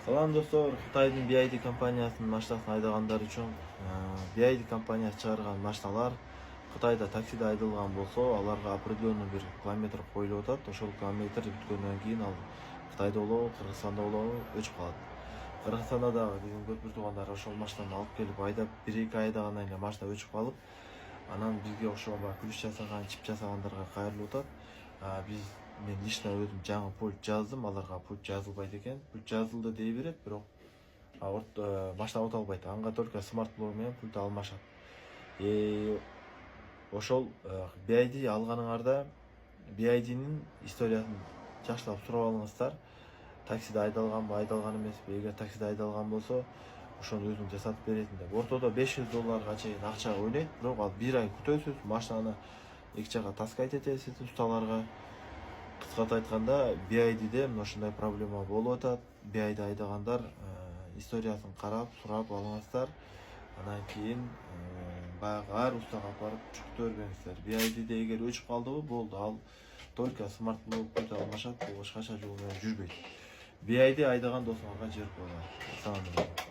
Салам достор, Кытайдын BYD компаниясынын машинасын айдагандар үчүн BYD компаниясы чыгарган машиналар Кытайда таксиде айдалган болсо, аларга определенный бир километр коюлуп атат. Ошол километр бүткөндөн кийин ал Кытайда болобу, Кыргызстанда болобу өчүп калат. Кыргызстанда дагы биздин көп бир туугандар ошол машинаны алып келип айдап 1-2 айдагандан кийин машина өчүп калып, анан бизге окшогон баягы плюс жасаган, чип жасагандарга кайрылып атат. Мен лично өзүм жаңы пульт жаздым, аларга пульт жазылбайт экен. Пульт жазылды дей берет, бирок машина өтө албайт. Анга только смарт-блок менен пульт алмашат. Ошол BYD алганыңарда BYD'нин историясын жакшылап сурап алыңыздар. Таксиде айдалганбы, айдалган эмеспи? Эгер таксиде айдалган болсо, ошону өзүң жасатып бересиң деп. Ортодо $500 чейин акча ойнойт, бирок ал 1 ай күтөсүз, машинаны эки жака таскайт этесиз усталарга. Кыскартып айтканда, BYD'де ушундай проблема болуп атат. BYD айдагандар историясын карап, сурап алыңыздар. Анан кийин баягы ар устага барып чүктө бербеңиздер. BYD'де эгер өчүп калдыбы, болду. Ал только смарт-блок өтө алмашат, башкача жол менен жүрбөйт. BYD айдаган досуңарга жер коюлат. Assalamu alaikum.